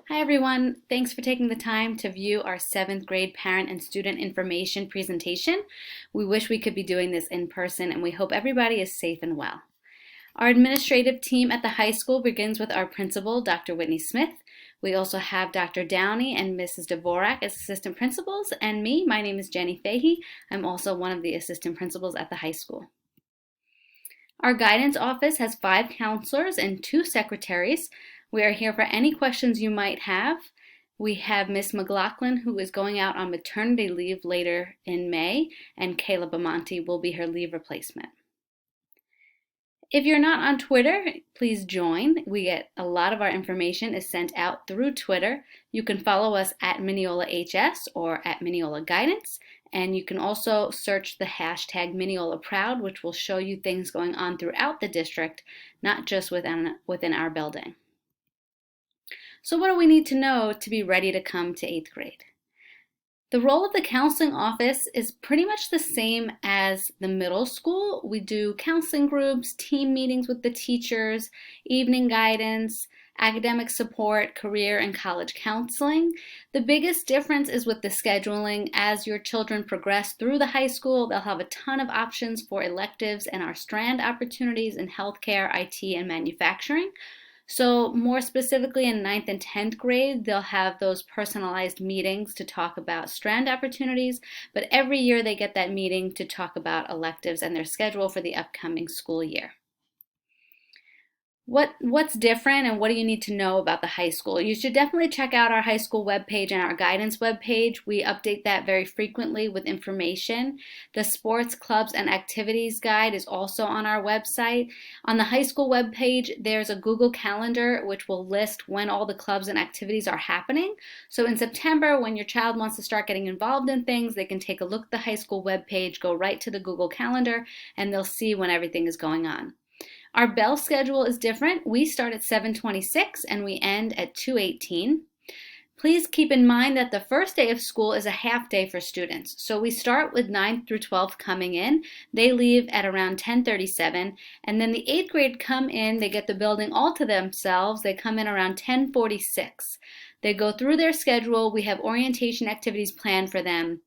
Hi everyone, thanks for taking the time to view our 7th grade parent and student information presentation. We wish we could be doing this in person and we hope everybody is safe and well. Our administrative team at the high school begins with our principal, Dr. Whitney Smith. We also have Dr. Downey and Mrs. Dvorak as assistant principals, and me, my name is Jenny Fahey. I'm also one of the assistant principals at the high school. Our guidance office has 5 counselors and 2 secretaries. We are here for any questions you might have. We have Miss McLaughlin, who is going out on maternity leave later in May, and Kayla Bamonte will be her leave replacement. If you're not on Twitter, please join. We get a lot of our information is sent out through Twitter. You can follow us at MineolaHS or at Mineola Guidance, and you can also search the hashtag MineolaProud, which will show you things going on throughout the district, not just within our building. So what do we need to know to be ready to come to 8th grade? The role of the counseling office is pretty much the same as the middle school. We do counseling groups, team meetings with the teachers, evening guidance, academic support, career and college counseling. The biggest difference is with the scheduling. As your children progress through the high school, they'll have a ton of options for electives and our strand opportunities in healthcare, IT, and manufacturing. So more specifically in 9th and 10th grade, they'll have those personalized meetings to talk about strand opportunities, but every year they get that meeting to talk about electives and their schedule for the upcoming school year. What's different and what do you need to know about the high school? You should definitely check out our high school webpage and our guidance webpage. We update that very frequently with information. The sports, clubs, and activities guide is also on our website. On the high school webpage, there's a Google Calendar which will list when all the clubs and activities are happening. So in September, when your child wants to start getting involved in things, they can take a look at the high school webpage, go right to the Google Calendar, and they'll see when everything is going on. Our bell schedule is different. We start at 7:26 and we end at 2:18. Please keep in mind that the first day of school is a half day for students. So we start with 9th through 12th coming in. They leave at around 10:37, and then the 8th grade come in. They get the building all to themselves. They come in around 10:46. They go through their schedule. We have orientation activities planned for them.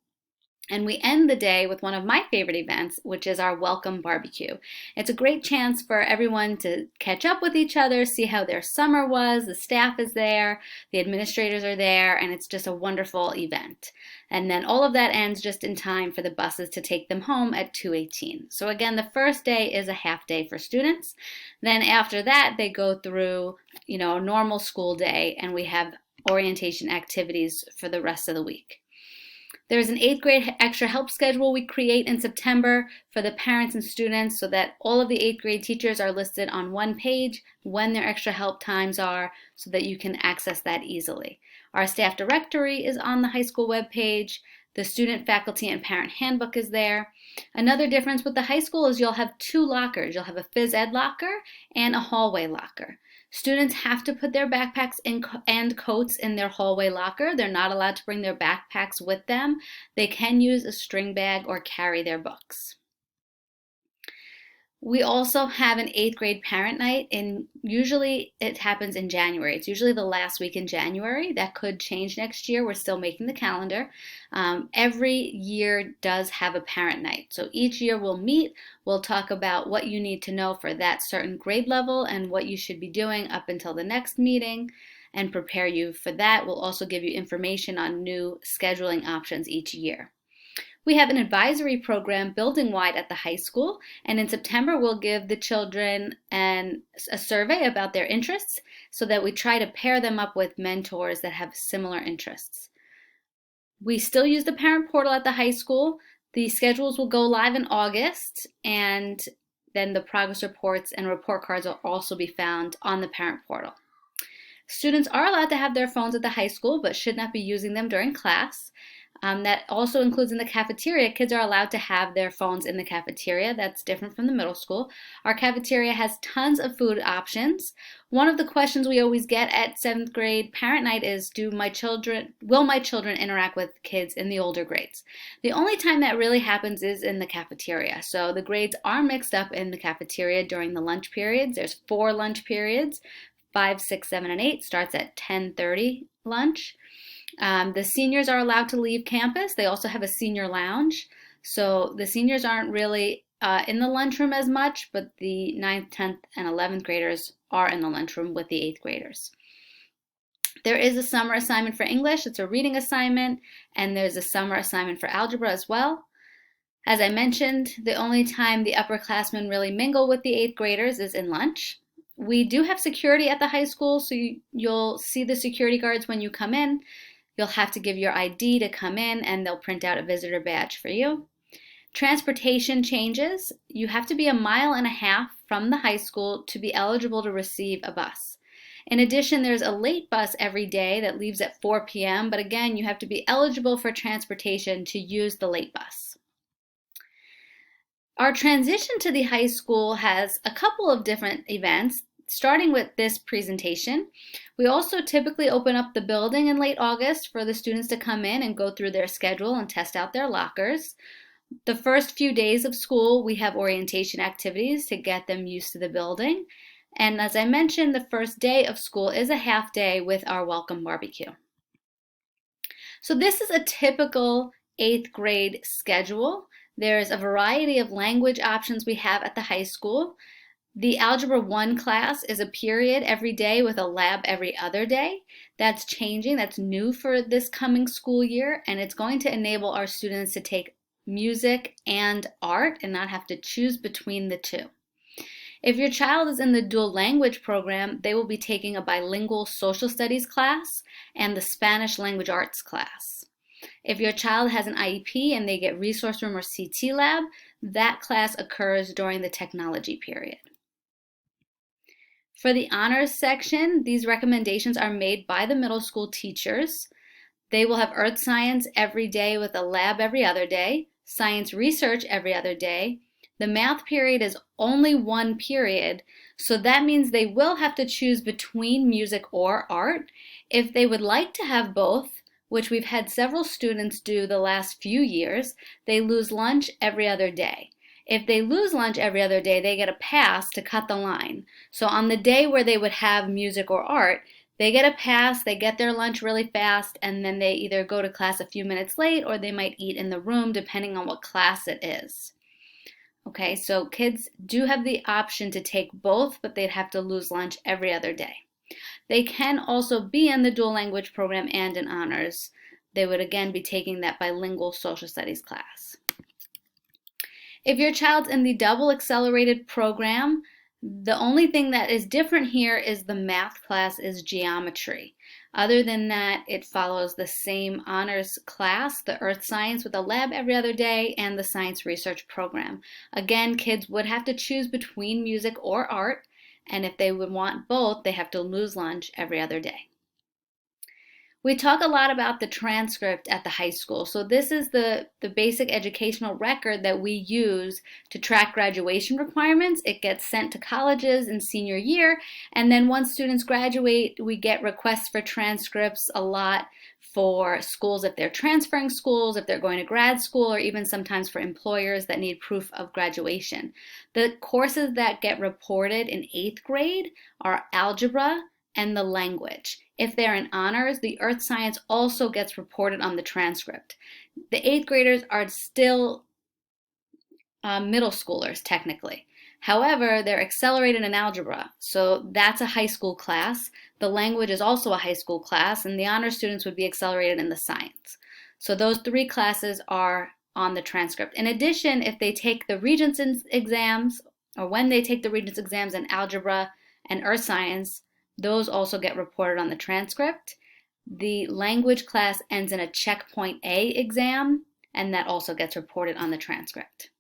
And we end the day with one of my favorite events, which is our welcome barbecue. It's a great chance for everyone to catch up with each other, see how their summer was, the staff is there, the administrators are there, and it's just a wonderful event. And then all of that ends just in time for the buses to take them home at 2:18. So again, the first day is a half day for students. Then after that, they go through, a normal school day, and we have orientation activities for the rest of the week. There's an 8th grade extra help schedule we create in September for the parents and students so that all of the 8th grade teachers are listed on one page when their extra help times are so that you can access that easily. Our staff directory is on the high school webpage. The student, faculty, and parent handbook is there. Another difference with the high school is you'll have 2 lockers. You'll have a phys ed locker and a hallway locker. Students have to put their backpacks and coats in their hallway locker. They're not allowed to bring their backpacks with them. They can use a string bag or carry their books. We also have an 8th grade parent night, and usually it happens in January. It's usually the last week in January. That could change next year. We're still making the calendar. Every year does have a parent night. So each year we'll meet, we'll talk about what you need to know for that certain grade level and what you should be doing up until the next meeting and prepare you for that. We'll also give you information on new scheduling options each year. We have an advisory program building-wide at the high school, and in September we'll give the children a survey about their interests so that we try to pair them up with mentors that have similar interests. We still use the parent portal at the high school. The schedules will go live in August, and then the progress reports and report cards will also be found on the parent portal. Students are allowed to have their phones at the high school, but should not be using them during class. That also includes in the cafeteria. Kids are allowed to have their phones in the cafeteria. That's different from the middle school. Our cafeteria has tons of food options. One of the questions we always get at 7th grade parent night is, will my children interact with kids in the older grades? The only time that really happens is in the cafeteria. So the grades are mixed up in the cafeteria during the lunch periods. There's 4 lunch periods. 5, 6, 7, and 8 starts at 10:30 lunch. The seniors are allowed to leave campus. They also have a senior lounge. So the seniors aren't really in the lunchroom as much, but the 9th, 10th, and 11th graders are in the lunchroom with the 8th graders. There is a summer assignment for English. It's a reading assignment, and there's a summer assignment for algebra as well. As I mentioned, the only time the upperclassmen really mingle with the 8th graders is in lunch. We do have security at the high school, so you'll see the security guards when you come in. You'll have to give your ID to come in, and they'll print out a visitor badge for you. Transportation changes. You have to be 1.5 miles from the high school to be eligible to receive a bus. In addition, there's a late bus every day that leaves at 4 p.m., but again, you have to be eligible for transportation to use the late bus. Our transition to the high school has a couple of different events, starting with this presentation. We also typically open up the building in late August for the students to come in and go through their schedule and test out their lockers. The first few days of school, we have orientation activities to get them used to the building. And as I mentioned, the first day of school is a half day with our welcome barbecue. So this is a typical 8th grade schedule. There's a variety of language options we have at the high school. The Algebra 1 class is a period every day with a lab every other day. That's changing. That's new for this coming school year, and it's going to enable our students to take music and art and not have to choose between the two. If your child is in the dual language program, they will be taking a bilingual social studies class and the Spanish language arts class. If your child has an IEP and they get resource room or CT lab, that class occurs during the technology period. For the honors section, these recommendations are made by the middle school teachers. They will have earth science every day with a lab every other day, science research every other day. The math period is only one period, so that means they will have to choose between music or art. If they would like to have both, which we've had several students do the last few years, they lose lunch every other day. If they lose lunch every other day, they get a pass to cut the line. So on the day where they would have music or art, they get a pass, they get their lunch really fast, and then they either go to class a few minutes late or they might eat in the room depending on what class it is. Okay, so kids do have the option to take both, but they'd have to lose lunch every other day. They can also be in the dual language program and in honors. They would again be taking that bilingual social studies class. If your child's in the double accelerated program, the only thing that is different here is the math class is geometry. Other than that, it follows the same honors class, the earth science with a lab every other day, and the science research program. Again, kids would have to choose between music or art, and if they would want both, they have to lose lunch every other day. We talk a lot about the transcript at the high school. So this is the basic educational record that we use to track graduation requirements. It gets sent to colleges in senior year, and then once students graduate, we get requests for transcripts a lot for schools if they're transferring schools, if they're going to grad school, or even sometimes for employers that need proof of graduation. The courses that get reported in 8th grade are algebra and the language. If they're in honors, the earth science also gets reported on the transcript. The 8th graders are still middle schoolers technically. However, they're accelerated in algebra, so that's a high school class. The language is also a high school class, and the honor students would be accelerated in the science. So those 3 classes are on the transcript. In addition, if they take the Regents exams, or when they take the Regents exams in algebra and earth science, those also get reported on the transcript. The language class ends in a checkpoint A exam, and that also gets reported on the transcript.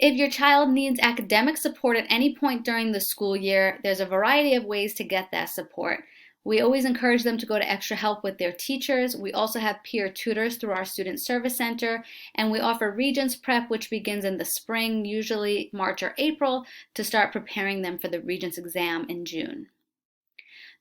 If your child needs academic support at any point during the school year, there's a variety of ways to get that support. We always encourage them to go to extra help with their teachers. We also have peer tutors through our Student Service Center, and we offer Regents Prep, which begins in the spring, usually March or April, to start preparing them for the Regents exam in June.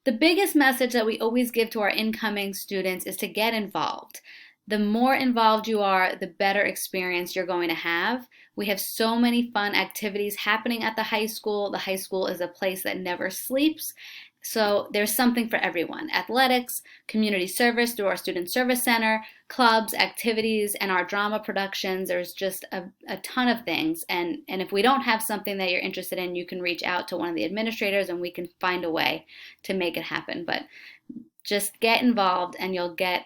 The biggest message that we always give to our incoming students is to get involved. The more involved you are, the better experience you're going to have. We have so many fun activities happening at the high school. The high school is a place that never sleeps. So there's something for everyone. Athletics, community service through our Student Service Center, clubs, activities, and our drama productions. There's just a ton of things. And if we don't have something that you're interested in, you can reach out to one of the administrators and we can find a way to make it happen. But just get involved and you'll get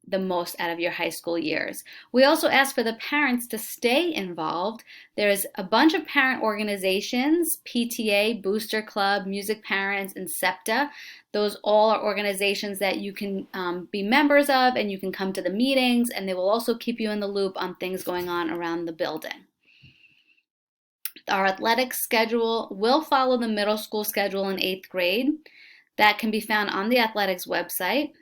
the most out of your high school years. We also ask for the parents to stay involved. There's a bunch of parent organizations, PTA, Booster Club, Music Parents, and SEPTA. Those all are organizations that you can be members of, and you can come to the meetings, and they will also keep you in the loop on things going on around the building. Our athletics schedule will follow the middle school schedule in 8th grade. That can be found on the athletics website.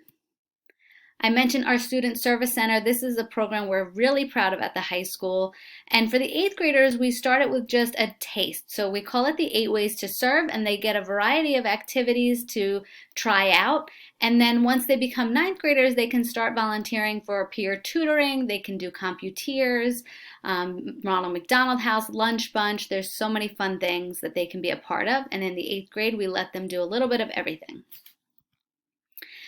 I mentioned our Student Service Center. This is a program we're really proud of at the high school. And for the 8th graders, we started with just a taste. So we call it the 8 Ways to Serve, and they get a variety of activities to try out. And then once they become 9th graders, they can start volunteering for peer tutoring. They can do Computeers, Ronald McDonald House, Lunch Bunch. There's so many fun things that they can be a part of. And in the 8th grade, we let them do a little bit of everything.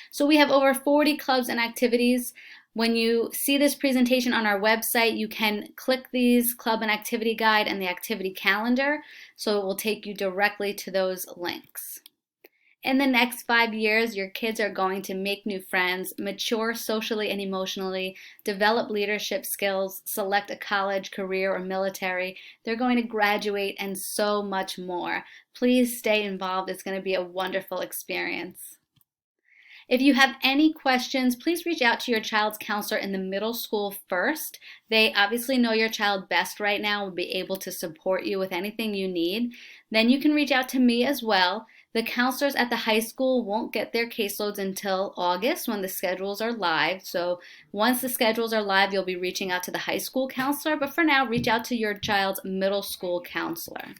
So we have over 40 clubs and activities. When you see this presentation on our website, you can click these club and activity guide and the activity calendar, so it will take you directly to those links. In the next 5 years, your kids are going to make new friends, mature socially and emotionally, develop leadership skills, select a college, career, or military. They're going to graduate and so much more. Please stay involved. It's going to be a wonderful experience. If you have any questions, please reach out to your child's counselor in the middle school first. They obviously know your child best right now and will be able to support you with anything you need. Then you can reach out to me as well. The counselors at the high school won't get their caseloads until August when the schedules are live. So once the schedules are live, you'll be reaching out to the high school counselor. But for now, reach out to your child's middle school counselor.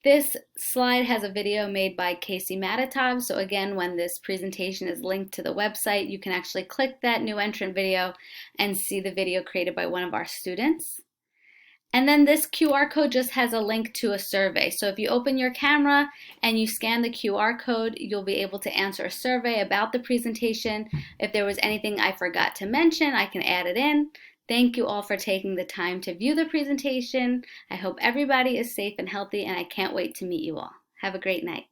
This slide has a video made by Casey Matatov. So again, when this presentation is linked to the website, you can actually click that new entrant video and see the video created by one of our students. And then this QR code just has a link to a survey. So if you open your camera and you scan the QR code, you'll be able to answer a survey about the presentation. If there was anything I forgot to mention, I can add it in. Thank you all for taking the time to view the presentation. I hope everybody is safe and healthy, and I can't wait to meet you all. Have a great night.